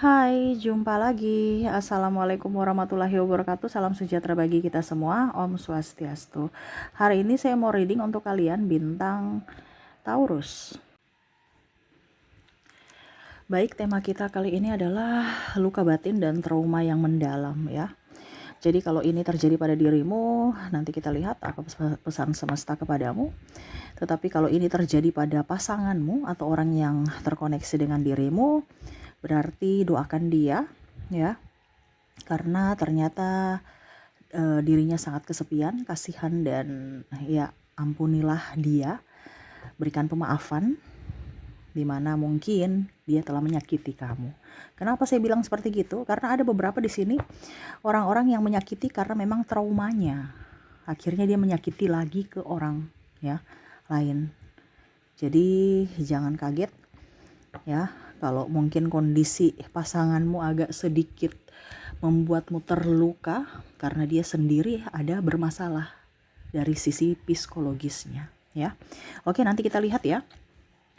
Hai, jumpa lagi. Assalamualaikum warahmatullahi wabarakatuh. Salam sejahtera bagi kita semua. Om Swastiastu. Hari ini saya mau reading untuk kalian bintang Taurus. Baik, tema kita kali ini adalah luka batin dan trauma yang mendalam ya. Jadi kalau ini terjadi pada dirimu, nanti kita lihat apa pesan semesta kepadamu. Tetapi kalau ini terjadi pada pasanganmu atau orang yang terkoneksi dengan dirimu, berarti doakan dia ya. Karena ternyata dirinya sangat kesepian, kasihan, dan ya ampunilah dia, berikan pemaafan dimana mungkin dia telah menyakiti kamu. Kenapa saya bilang seperti gitu? Karena ada beberapa di sini orang-orang yang menyakiti karena memang traumanya, akhirnya dia menyakiti lagi ke orang ya lain. Jadi jangan kaget ya kalau mungkin kondisi pasanganmu agak sedikit membuatmu terluka karena dia sendiri ada bermasalah dari sisi psikologisnya ya. Oke, nanti kita lihat ya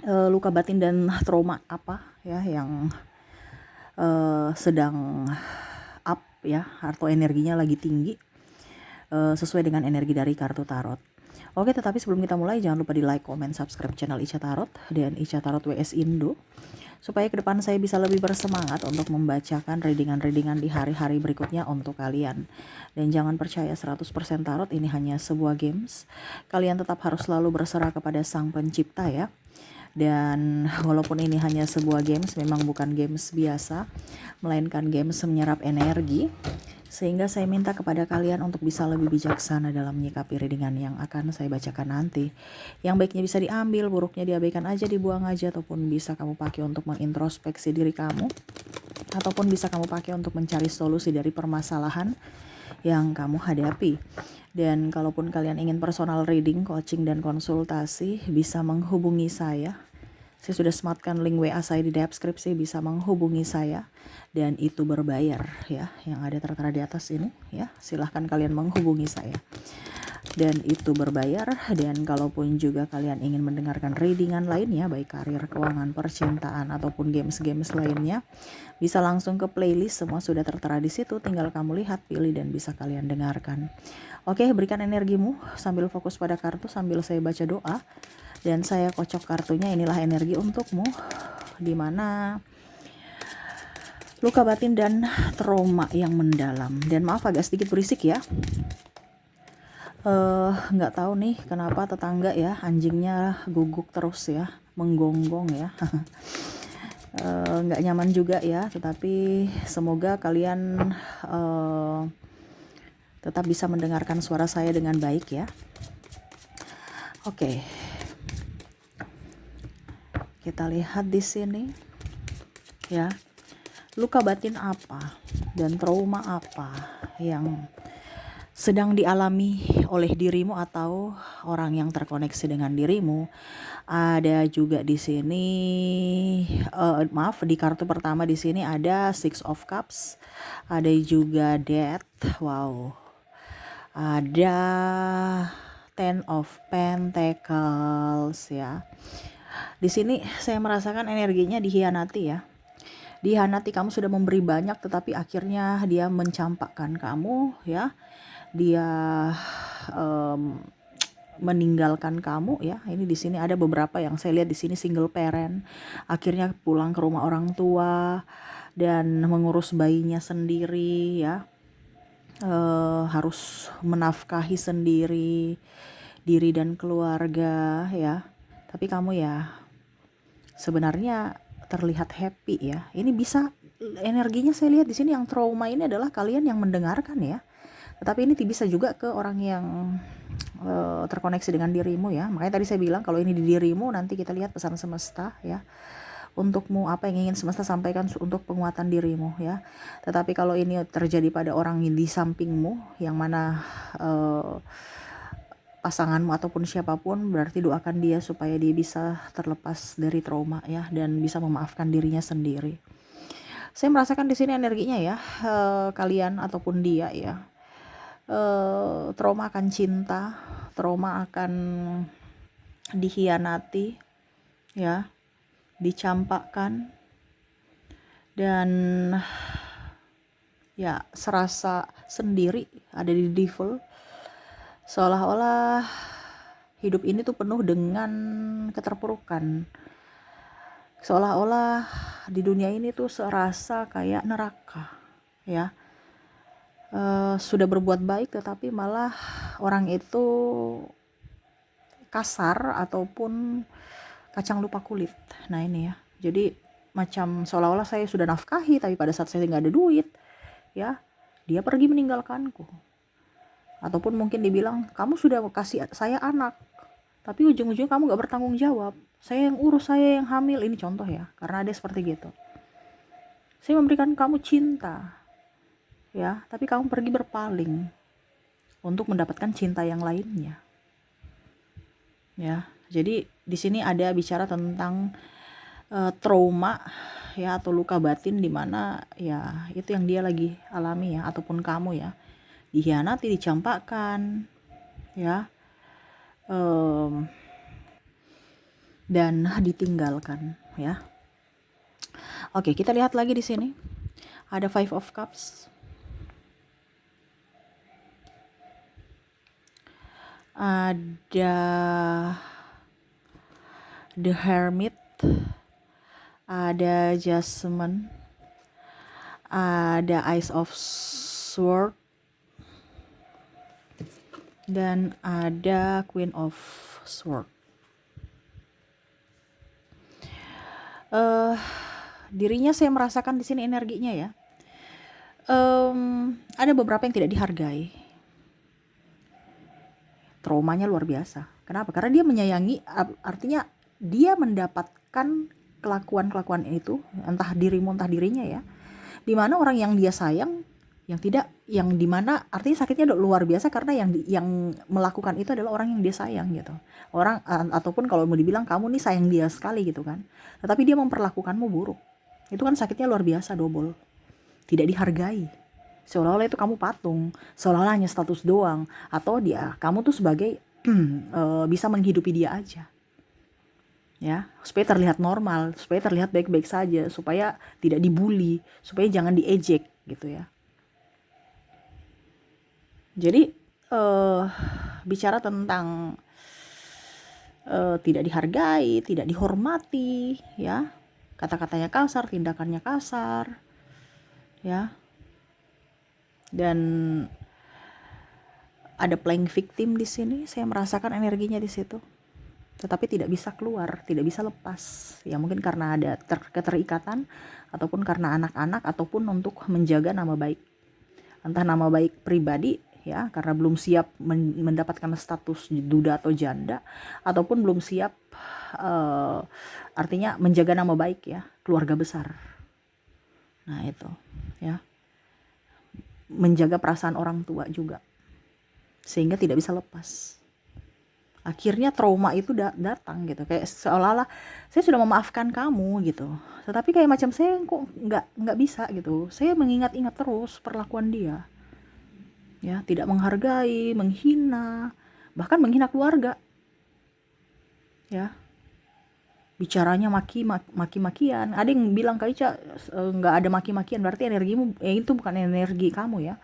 luka batin dan trauma apa ya yang sedang up ya, atau energinya lagi tinggi sesuai dengan energi dari kartu tarot. Oke, tetapi sebelum kita mulai jangan lupa di like, comment, subscribe channel Ica Tarot dan Ica Tarot WS Indo supaya ke depan saya bisa lebih bersemangat untuk membacakan readingan-readingan di hari-hari berikutnya untuk kalian. Dan jangan percaya 100% tarot ini hanya sebuah games. Kalian tetap harus selalu berserah kepada Sang Pencipta ya. Dan walaupun ini hanya sebuah games, memang bukan games biasa, melainkan games menyerap energi. Sehingga saya minta kepada kalian untuk bisa lebih bijaksana dalam menyikapi readingan yang akan saya bacakan nanti. Yang baiknya bisa diambil, buruknya diabaikan aja, dibuang aja, ataupun bisa kamu pakai untuk mengintrospeksi diri kamu, ataupun bisa kamu pakai untuk mencari solusi dari permasalahan yang kamu hadapi. Dan kalaupun kalian ingin personal reading, coaching, dan konsultasi, bisa menghubungi saya. Saya sudah sematkan link WA saya di deskripsi, bisa menghubungi saya dan itu berbayar ya, yang ada tertera di atas ini ya. Silahkan kalian menghubungi saya dan itu berbayar. Dan kalaupun juga kalian ingin mendengarkan readingan lainnya, baik karir, keuangan, percintaan, ataupun games-games lainnya, bisa langsung ke playlist, semua sudah tertera di situ, tinggal kamu lihat, pilih, dan bisa kalian dengarkan. Oke, berikan energimu sambil fokus pada kartu sambil saya baca doa. Dan saya kocok kartunya, inilah energi untukmu, dimana luka batin dan trauma yang mendalam. Dan maaf agak sedikit berisik ya. Nggak tahu nih kenapa tetangga ya, anjingnya guguk terus ya, menggonggong ya. Nggak nyaman juga ya, tetapi semoga kalian tetap bisa mendengarkan suara saya dengan baik ya. Oke. Kita lihat di sini ya, luka batin apa dan trauma apa yang sedang dialami oleh dirimu atau orang yang terkoneksi dengan dirimu. Ada juga di sini maaf, di kartu pertama di sini ada Six of Cups, ada juga Death, wow. Ada Ten of Pentacles ya. Di sini saya merasakan energinya dihianati ya. Dihianati, kamu sudah memberi banyak tetapi akhirnya dia mencampakkan kamu ya. Dia meninggalkan kamu ya. Ini di sini ada beberapa yang saya lihat di sini single parent, akhirnya pulang ke rumah orang tua dan mengurus bayinya sendiri ya. Harus menafkahi sendiri diri dan keluarga ya. Tapi kamu ya sebenarnya terlihat happy ya. Ini bisa energinya saya lihat di sini yang trauma ini adalah kalian yang mendengarkan ya. Tetapi ini bisa juga ke orang yang terkoneksi dengan dirimu ya. Makanya tadi saya bilang kalau ini di dirimu, nanti kita lihat pesan semesta ya. Untukmu apa yang ingin semesta sampaikan untuk penguatan dirimu ya. Tetapi kalau ini terjadi pada orang di sampingmu, yang mana pasanganmu ataupun siapapun, berarti doakan dia supaya dia bisa terlepas dari trauma ya, dan bisa memaafkan dirinya sendiri. Saya merasakan di sini energinya ya, kalian ataupun dia ya, trauma akan cinta, trauma akan dihianati ya, dicampakkan, dan ya serasa sendiri ada di devil, seolah-olah hidup ini tuh penuh dengan keterpurukan, seolah-olah di dunia ini tuh serasa kayak neraka ya. Sudah berbuat baik tetapi malah orang itu kasar ataupun kacang lupa kulit. Nah ini ya, jadi macam seolah-olah saya sudah nafkahi tapi pada saat saya nggak ada duit ya, dia pergi meninggalkanku. Ataupun mungkin dibilang, kamu sudah kasih saya anak tapi ujung-ujungnya kamu gak bertanggung jawab, saya yang urus, saya yang hamil. Ini contoh ya, karena ada seperti gitu. Saya memberikan kamu cinta ya, tapi kamu pergi berpaling untuk mendapatkan cinta yang lainnya ya. Jadi di sini ada bicara tentang trauma ya, atau luka batin di mana ya itu yang dia lagi alami ya, ataupun kamu ya, dikhianati, dicampakkan ya, dan ditinggalkan ya. Oke, kita lihat lagi di sini ada Five of Cups, ada The Hermit, ada Jasmine, ada Ace of Swords, dan ada Queen of Swords. Dirinya saya merasakan di sini energinya ya. Ada beberapa yang tidak dihargai. Traumanya luar biasa. Kenapa? Karena dia menyayangi, artinya dia mendapatkan kelakuan-kelakuan itu, entah dirimu entah dirinya ya, dimana orang yang dia sayang, yang tidak, yang dimana artinya sakitnya luar biasa karena yang melakukan itu adalah orang yang dia sayang gitu. Orang ataupun kalau mau dibilang kamu nih sayang dia sekali gitu kan, tetapi dia memperlakukanmu buruk. Itu kan sakitnya luar biasa, double. Tidak dihargai. Seolah-olah itu kamu patung, seolah-olah hanya status doang, atau kamu tuh sebagai bisa menghidupi dia aja. Ya, supaya terlihat normal, supaya terlihat baik-baik saja, supaya tidak dibully, supaya jangan diejek gitu ya. Jadi bicara tentang tidak dihargai, tidak dihormati ya, kata-katanya kasar, tindakannya kasar ya, dan ada playing victim di sini. Saya merasakan energinya di situ, tetapi tidak bisa keluar, tidak bisa lepas ya, mungkin karena ada keterikatan, ataupun karena anak-anak, ataupun untuk menjaga nama baik, entah nama baik pribadi ya, karena belum siap mendapatkan status duda atau janda, ataupun belum siap artinya menjaga nama baik ya, keluarga besar. Nah itu ya, menjaga perasaan orang tua juga, sehingga tidak bisa lepas. Akhirnya trauma itu datang gitu, kayak seolah-olah saya sudah memaafkan kamu gitu, tetapi kayak macam saya kok nggak bisa gitu, saya mengingat-ingat terus perlakuan dia ya, tidak menghargai, menghina, bahkan menghina keluarga ya, bicaranya maki-makian. Ada yang bilang, Kak Ica nggak ada maki-makian, berarti energimu itu bukan energi kamu ya,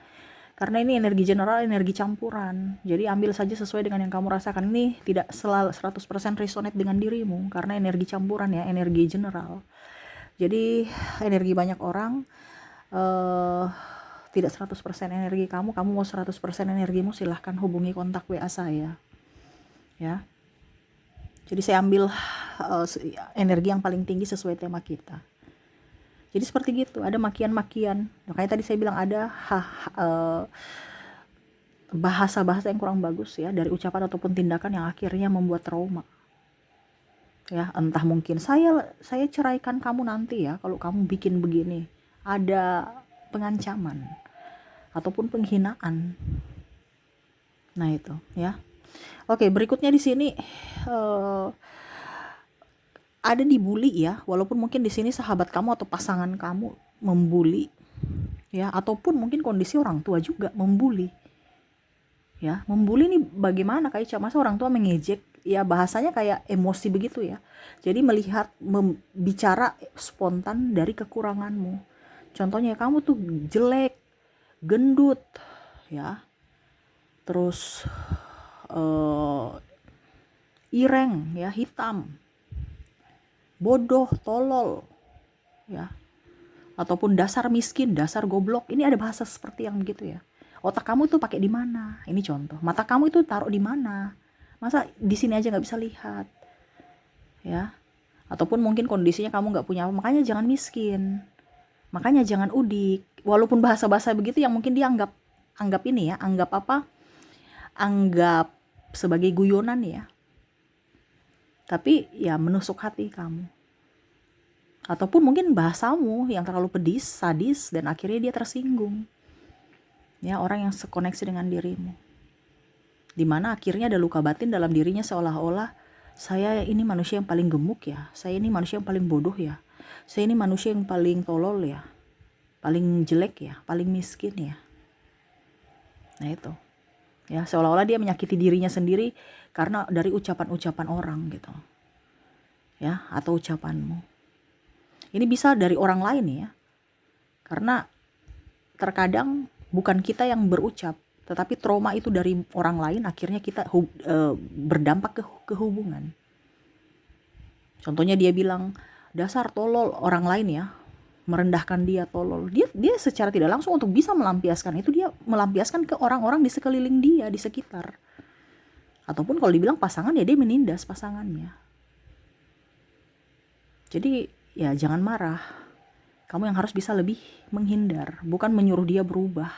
karena ini energi general, energi campuran. Jadi ambil saja sesuai dengan yang kamu rasakan. Ini tidak selalu 100% resonate dengan dirimu, karena energi campuran ya, energi general. Jadi energi banyak orang tidak 100% energi kamu mau 100% energimu, silahkan hubungi kontak WA saya ya. Jadi saya ambil energi yang paling tinggi sesuai tema kita. Jadi seperti gitu, ada makian-makian. Makanya tadi saya bilang ada bahasa-bahasa yang kurang bagus ya, dari ucapan ataupun tindakan yang akhirnya membuat trauma. Ya, entah mungkin saya ceraikan kamu nanti ya kalau kamu bikin begini. Ada pengancaman ataupun penghinaan. Nah itu ya. Oke, berikutnya di sini ada dibully ya, walaupun mungkin di sini sahabat kamu atau pasangan kamu membuli ya, ataupun mungkin kondisi orang tua juga membuli ya. Membuli nih bagaimana, Kak Ica? Masa orang tua mengejek ya, bahasanya kayak emosi begitu ya. Jadi melihat bicara spontan dari kekuranganmu Contohnya kamu tuh jelek, gendut, ya, terus ireng, ya, hitam, bodoh, tolol, ya, ataupun dasar miskin, dasar goblok. Ini ada bahasa seperti yang begitu ya. Otak kamu tuh pakai di mana? Ini contoh. Mata kamu itu taruh di mana? Masa di sini aja nggak bisa lihat, ya? Ataupun mungkin kondisinya kamu nggak punya apa, makanya jangan miskin, makanya jangan udik. Walaupun bahasa-bahasa begitu yang mungkin dia anggap ini ya, anggap apa? Anggap sebagai guyonan ya. Tapi ya menusuk hati kamu. Ataupun mungkin bahasamu yang terlalu pedis, sadis, dan akhirnya dia tersinggung. Ya, orang yang sekoneksi dengan dirimu. Dimana akhirnya ada luka batin dalam dirinya seolah-olah saya ini manusia yang paling gemuk ya, saya ini manusia yang paling bodoh ya, saya ini manusia yang paling tolol ya, paling jelek ya, paling miskin ya. Nah itu, ya seolah-olah dia menyakiti dirinya sendiri karena dari ucapan-ucapan orang gitu, ya, atau ucapanmu. Ini bisa dari orang lain ya, karena terkadang bukan kita yang berucap, tetapi trauma itu dari orang lain, akhirnya kita berdampak ke hubungan. Contohnya dia bilang, dasar tolol, orang lain ya, merendahkan dia tolol. Dia secara tidak langsung untuk bisa melampiaskan itu, dia melampiaskan ke orang-orang di sekeliling dia, di sekitar. Ataupun kalau dibilang pasangan ya dia menindas pasangannya. Jadi ya jangan marah. Kamu yang harus bisa lebih menghindar, bukan menyuruh dia berubah.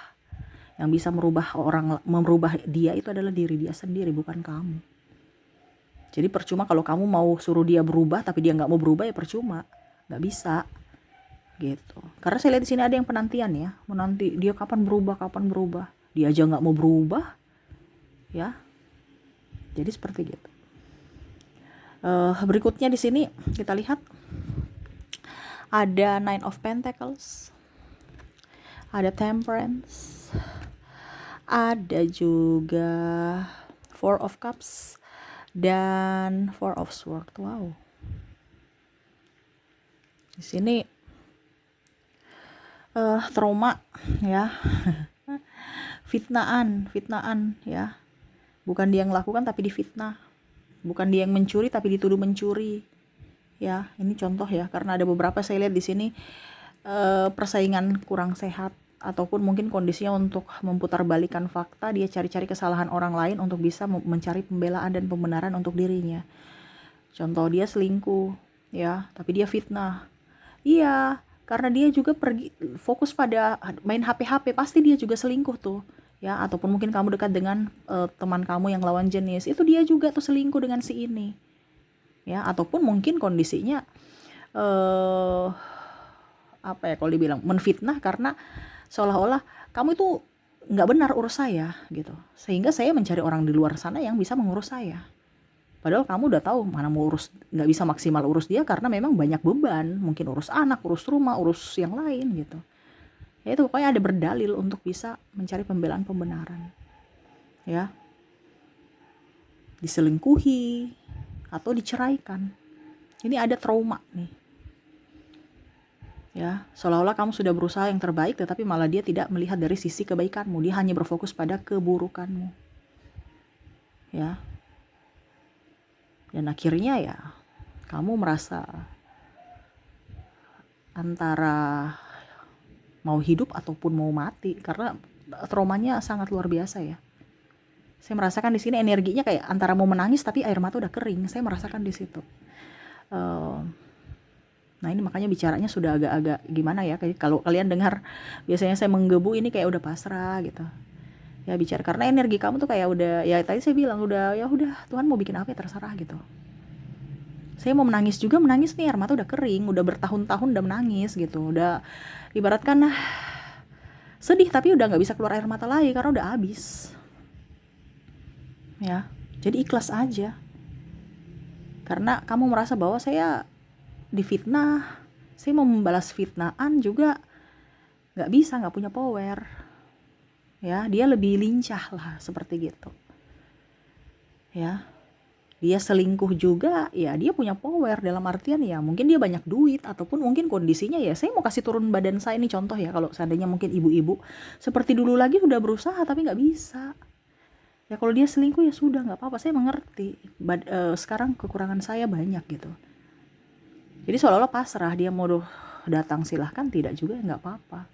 Yang bisa merubah dia itu adalah diri dia sendiri, bukan kamu. Jadi percuma kalau kamu mau suruh dia berubah tapi dia nggak mau berubah, ya percuma, nggak bisa gitu. Karena saya lihat di sini ada yang penantian ya, menanti dia kapan berubah, dia aja nggak mau berubah, ya. Jadi seperti gitu. Berikutnya di sini kita lihat ada Nine of Pentacles, ada Temperance, ada juga Four of Cups dan Four of Swords. Wow. Di sini trauma ya. fitnaan ya. Bukan dia yang melakukan tapi difitnah. Bukan dia yang mencuri tapi dituduh mencuri. Ya, ini contoh ya, karena ada beberapa saya lihat di sini persaingan kurang sehat, ataupun mungkin kondisinya untuk memutarbalikkan fakta, dia cari-cari kesalahan orang lain untuk bisa mencari pembelaan dan pembenaran untuk dirinya. Contoh dia selingkuh, ya, tapi dia fitnah. Iya, karena dia juga pergi fokus pada main HP, pasti dia juga selingkuh tuh. Ya, ataupun mungkin kamu dekat dengan teman kamu yang lawan jenis, itu dia juga tuh selingkuh dengan si ini. Ya, ataupun mungkin kondisinya apa ya kalau dibilang menfitnah, karena seolah-olah kamu itu nggak benar urus saya gitu, sehingga saya mencari orang di luar sana yang bisa mengurus saya, padahal kamu udah tahu mana mau urus, nggak bisa maksimal urus dia karena memang banyak beban, mungkin urus anak, urus rumah, urus yang lain gitu. Ya itu pokoknya ada berdalil untuk bisa mencari pembelaan pembenaran, ya, diselingkuhi atau diceraikan. Ini ada trauma nih, ya, seolah-olah kamu sudah berusaha yang terbaik tetapi malah dia tidak melihat dari sisi kebaikanmu, dia hanya berfokus pada keburukanmu, ya, dan akhirnya ya kamu merasa antara mau hidup ataupun mau mati karena traumanya sangat luar biasa ya. Saya merasakan di sini energinya kayak antara mau menangis tapi air mata udah kering, saya merasakan di situ. Nah ini makanya bicaranya sudah agak-agak gimana ya, kayak kalau kalian dengar biasanya saya menggebu, ini kayak udah pasrah gitu ya bicara, karena energi kamu tuh kayak udah, ya tadi saya bilang udah, ya udah Tuhan mau bikin apa ya terserah gitu. Saya mau menangis juga menangis nih, air mata udah kering, udah bertahun-tahun udah menangis gitu, udah ibaratkan sedih tapi udah nggak bisa keluar air mata lagi karena udah habis ya. Jadi ikhlas aja, karena kamu merasa bahwa saya difitnah, saya mau membalas fitnahan juga nggak bisa, nggak punya power ya, dia lebih lincah lah seperti gitu ya. Dia selingkuh juga, ya dia punya power, dalam artian ya mungkin dia banyak duit, ataupun mungkin kondisinya ya, saya mau kasih turun badan saya ini contoh ya, kalau seandainya mungkin ibu-ibu seperti dulu lagi udah berusaha tapi nggak bisa. Ya kalau dia selingkuh ya sudah, nggak apa-apa, saya mengerti. Sekarang kekurangan saya banyak gitu. Jadi seolah-olah pasrah, dia mau datang silahkan, tidak juga nggak apa-apa.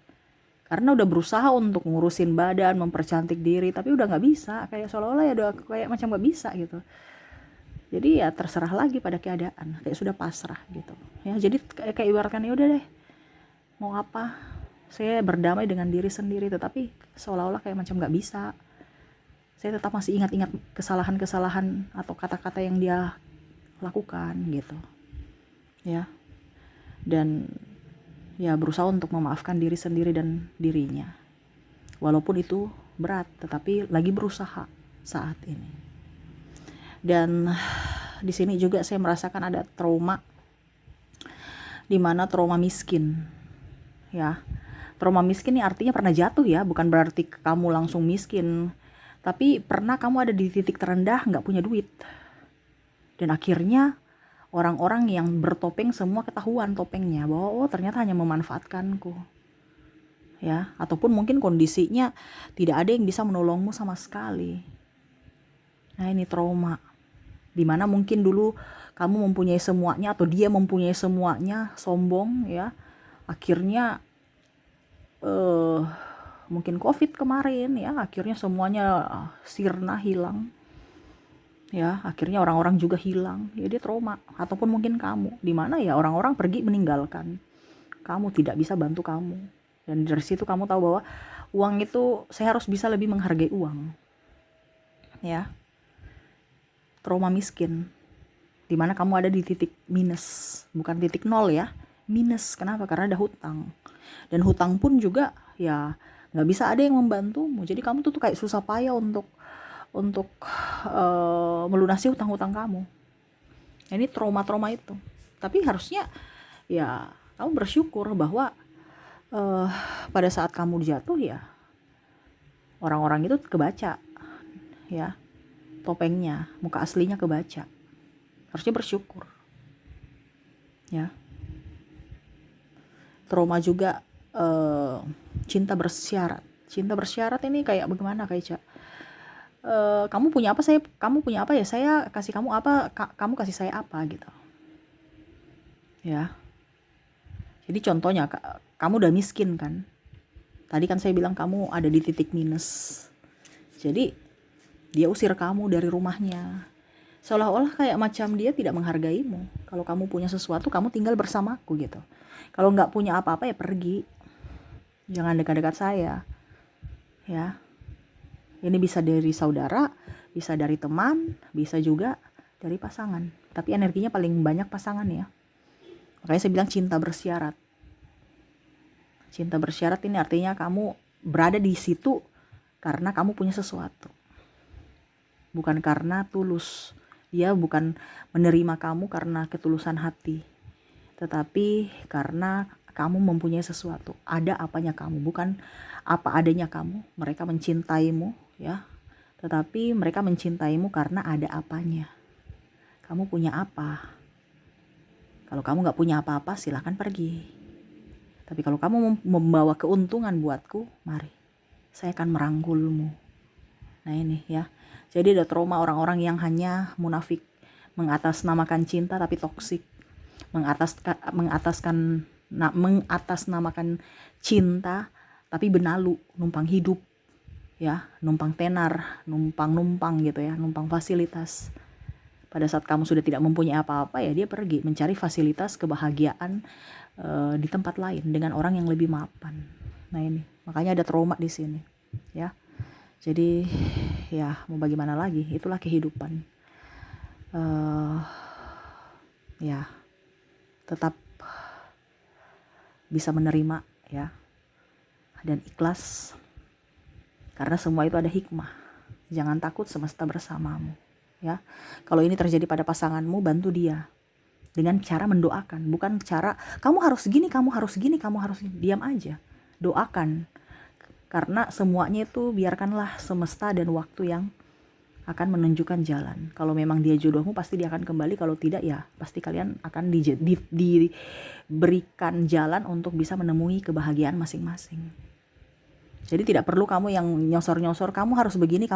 Karena udah berusaha untuk ngurusin badan, mempercantik diri, tapi udah nggak bisa, kayak seolah-olah ya udah kayak macam nggak bisa gitu. Jadi ya terserah lagi pada keadaan, kayak sudah pasrah gitu ya. Jadi kayak ibaratkan ya udah deh, mau apa, saya berdamai dengan diri sendiri, tetapi seolah-olah kayak macam nggak bisa. Saya tetap masih ingat-ingat kesalahan-kesalahan atau kata-kata yang dia lakukan gitu ya, dan ya berusaha untuk memaafkan diri sendiri dan dirinya, walaupun itu berat, tetapi lagi berusaha saat ini. Dan di sini juga saya merasakan ada trauma, di mana trauma miskin ya. Trauma miskin ini artinya pernah jatuh ya, bukan berarti kamu langsung miskin, tapi pernah kamu ada di titik terendah, nggak punya duit, dan akhirnya orang-orang yang bertopeng semua ketahuan topengnya, bahwa oh ternyata hanya memanfaatkanku ya, ataupun mungkin kondisinya tidak ada yang bisa menolongmu sama sekali. Nah ini trauma, dimana mungkin dulu kamu mempunyai semuanya atau dia mempunyai semuanya, sombong ya, akhirnya mungkin COVID kemarin ya, akhirnya semuanya sirna, hilang ya, akhirnya orang-orang juga hilang ya, dia trauma. Ataupun mungkin kamu, dimana ya orang-orang pergi meninggalkan kamu, tidak bisa bantu kamu, dan dari situ kamu tahu bahwa uang itu, saya harus bisa lebih menghargai uang ya. Trauma miskin, dimana kamu ada di titik minus, bukan titik nol ya, minus. Kenapa? Karena ada hutang, dan hutang pun juga ya nggak bisa ada yang membantumu, jadi kamu tuh kayak susah payah untuk melunasi hutang-hutang kamu. Ini trauma-trauma itu. Tapi harusnya ya kamu bersyukur bahwa pada saat kamu jatuh ya, orang-orang itu kebaca ya, topengnya, muka aslinya kebaca. Harusnya bersyukur ya. Trauma juga cinta bersyarat. Cinta bersyarat ini kayak bagaimana, kayak kamu punya apa, kamu punya apa ya, saya kasih kamu apa, kamu kasih saya apa gitu ya. Jadi contohnya, kamu udah miskin kan, tadi kan saya bilang kamu ada di titik minus, jadi dia usir kamu dari rumahnya, seolah-olah kayak macam dia tidak menghargaimu. Kalau kamu punya sesuatu, kamu tinggal bersamaku gitu. Kalau nggak punya apa-apa ya pergi, jangan dekat-dekat saya ya. Ini bisa dari saudara, bisa dari teman, bisa juga dari pasangan, tapi energinya paling banyak pasangan ya. Makanya saya bilang cinta bersyarat. Cinta bersyarat ini artinya kamu berada di situ karena kamu punya sesuatu, bukan karena tulus. Dia bukan menerima kamu karena ketulusan hati, tetapi karena kamu mempunyai sesuatu. Ada apanya kamu, bukan apa adanya kamu. Mereka mencintaimu ya, tetapi mereka mencintaimu karena ada apanya. Kamu punya apa? Kalau kamu gak punya apa-apa, silahkan pergi. Tapi kalau kamu membawa keuntungan buatku, mari, saya akan merangkulmu. Nah ini ya, jadi ada trauma orang-orang yang hanya munafik, mengatasnamakan cinta tapi toksik, mengatasnamakan cinta tapi benalu, numpang hidup ya, numpang tenar, numpang gitu ya, numpang fasilitas. Pada saat kamu sudah tidak mempunyai apa-apa ya, dia pergi mencari fasilitas kebahagiaan di tempat lain dengan orang yang lebih mapan. Nah ini makanya ada trauma di sini ya. Jadi ya mau bagaimana lagi, itulah kehidupan. Ya tetap bisa menerima ya, dan ikhlas, karena semua itu ada hikmah. Jangan takut, semesta bersamamu ya. Kalau ini terjadi pada pasanganmu, bantu dia dengan cara mendoakan, bukan cara kamu harus gini, kamu harus gini, kamu harus gini. Diam aja, doakan, karena semuanya itu biarkanlah semesta dan waktu yang akan menunjukkan jalan. Kalau memang dia jodohmu, pasti dia akan kembali. Kalau tidak, ya pasti kalian akan diberikan jalan untuk bisa menemui kebahagiaan masing-masing. Jadi tidak perlu kamu yang nyosor-nyosor, kamu harus begini,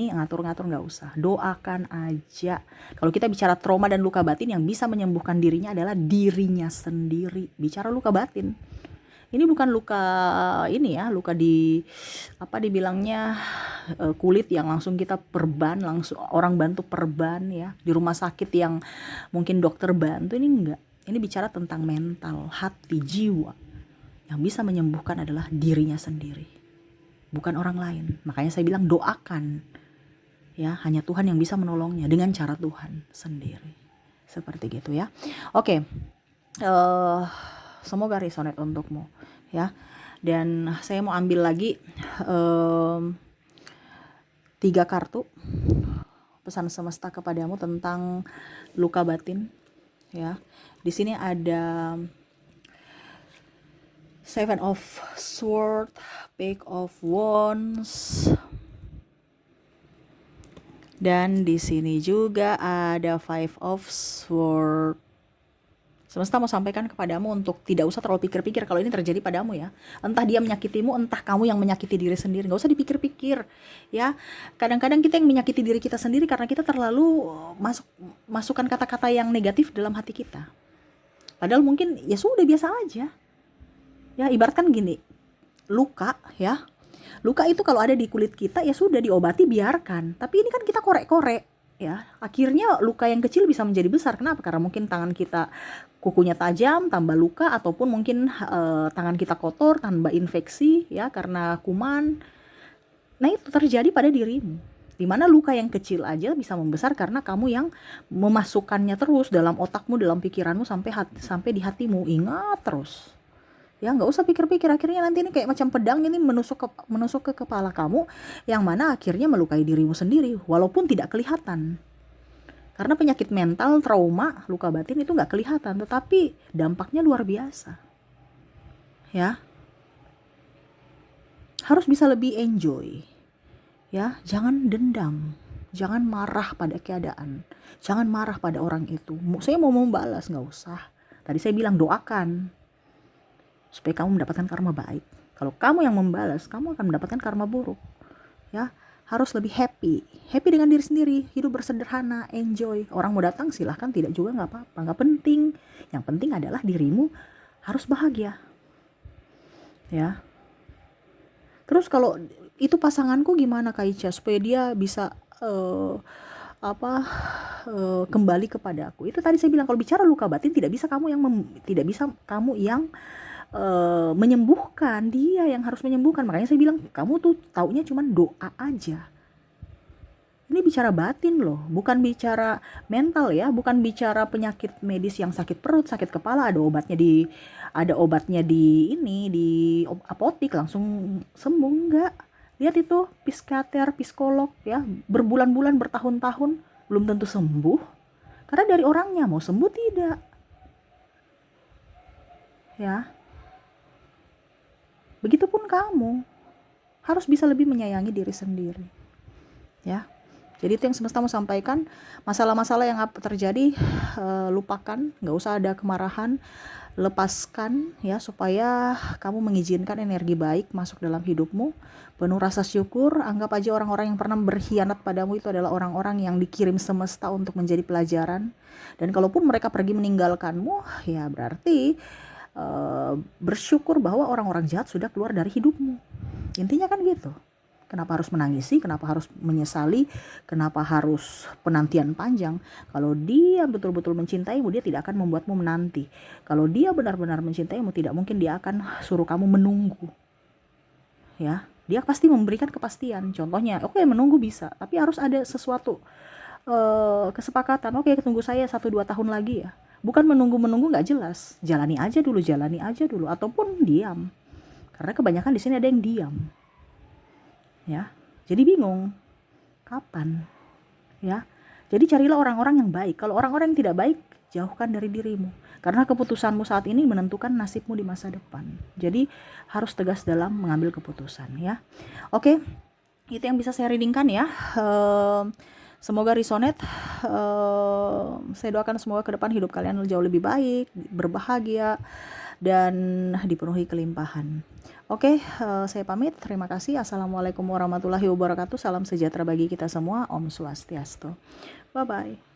ngatur-ngatur, nggak usah. Doakan aja. Kalau kita bicara trauma dan luka batin, yang bisa menyembuhkan dirinya adalah dirinya sendiri. Bicara luka batin. Ini bukan luka ini ya, luka di apa dibilangnya kulit yang langsung kita perban, langsung orang bantu perban ya, di rumah sakit yang mungkin dokter bantu, ini enggak. Ini bicara tentang mental, hati, jiwa. Yang bisa menyembuhkan adalah dirinya sendiri, bukan orang lain. Makanya saya bilang doakan. Ya, hanya Tuhan yang bisa menolongnya dengan cara Tuhan sendiri. Seperti gitu ya. Oke. Semoga resonate untukmu ya. Dan saya mau ambil lagi 3 kartu pesan semesta kepadamu tentang luka batin ya. Di sini ada Seven of Swords, Page of Wands, dan di sini juga ada Five of Swords. Semesta mau sampaikan kepadamu untuk tidak usah terlalu pikir-pikir kalau ini terjadi padamu ya. Entah dia menyakitimu, entah kamu yang menyakiti diri sendiri. Gak usah dipikir-pikir ya. Kadang-kadang kita yang menyakiti diri kita sendiri karena kita terlalu masukkan kata-kata yang negatif dalam hati kita. Padahal mungkin ya sudah biasa aja. Ya ibaratkan gini, luka ya. Luka itu kalau ada di kulit kita ya sudah diobati, biarkan. Tapi ini kan kita korek-korek ya. Akhirnya luka yang kecil bisa menjadi besar. Kenapa? Karena mungkin tangan kita kukunya tajam, tambah luka, ataupun mungkin tangan kita kotor, tambah infeksi ya karena kuman. Nah itu terjadi pada dirimu. Dimana luka yang kecil aja bisa membesar karena kamu yang memasukkannya terus dalam otakmu, dalam pikiranmu sampai di hatimu. Ingat terus. Ya nggak usah pikir-pikir, akhirnya nanti ini kayak macam pedang ini menusuk ke kepala kamu, yang mana akhirnya melukai dirimu sendiri walaupun tidak kelihatan. Karena penyakit mental, trauma, luka batin itu nggak kelihatan, tetapi dampaknya luar biasa. Ya, harus bisa lebih enjoy. Ya, jangan dendam, jangan marah pada keadaan, jangan marah pada orang itu. Saya mau membalas, nggak usah. Tadi saya bilang doakan supaya kamu mendapatkan karma baik. Kalau kamu yang membalas, kamu akan mendapatkan karma buruk. Ya, harus lebih happy dengan diri sendiri, hidup bersederhana, enjoy. Orang mau datang silahkan, tidak juga nggak apa-apa, nggak penting. Yang penting adalah dirimu harus bahagia. Ya. Terus kalau itu pasanganku gimana Kak Ica supaya dia bisa kembali kepada aku. Itu tadi saya bilang kalau bicara luka batin tidak bisa kamu yang menyembuhkan, dia yang harus menyembuhkan. Makanya saya bilang kamu tuh taunya cuma doa aja. Ini bicara batin loh, bukan bicara mental ya, bukan bicara penyakit medis yang sakit perut, sakit kepala ada obatnya di apotik langsung sembuh, enggak. Lihat itu psikiater, psikolog ya, berbulan-bulan, bertahun-tahun belum tentu sembuh. Karena dari orangnya mau sembuh tidak. Ya. Begitupun kamu harus bisa lebih menyayangi diri sendiri. Ya. Jadi itu yang semesta mau sampaikan. Masalah-masalah yang terjadi lupakan, nggak usah ada kemarahan, lepaskan ya supaya kamu mengizinkan energi baik masuk dalam hidupmu. Penuh rasa syukur, anggap aja orang-orang yang pernah berkhianat padamu itu adalah orang-orang yang dikirim semesta untuk menjadi pelajaran. Dan kalaupun mereka pergi meninggalkanmu, ya berarti bersyukur bahwa orang-orang jahat sudah keluar dari hidupmu. Intinya kan gitu. Kenapa harus menangisi, kenapa harus menyesali, kenapa harus penantian panjang? Kalau dia betul-betul mencintaimu, dia tidak akan membuatmu menanti. Kalau dia benar-benar mencintaimu, tidak mungkin dia akan suruh kamu menunggu. Ya, dia pasti memberikan kepastian. Contohnya, oke, menunggu bisa, tapi harus ada sesuatu kesepakatan. Oke, tunggu saya 1-2 tahun lagi ya. Bukan menunggu nggak jelas. Jalani aja dulu, ataupun diam. Karena kebanyakan di sini ada yang diam. Ya, jadi bingung kapan. Ya, jadi carilah orang-orang yang baik. Kalau orang-orang yang tidak baik, jauhkan dari dirimu. Karena keputusanmu saat ini menentukan nasibmu di masa depan. Jadi harus tegas dalam mengambil keputusan ya. Oke. Itu yang bisa saya readingkan ya. Semoga resonate. Saya doakan semoga ke depan hidup kalian jauh lebih baik, berbahagia, dan dipenuhi kelimpahan. Oke, saya pamit. Terima kasih. Assalamualaikum warahmatullahi wabarakatuh. Salam sejahtera bagi kita semua. Om Swastiastu. Bye-bye.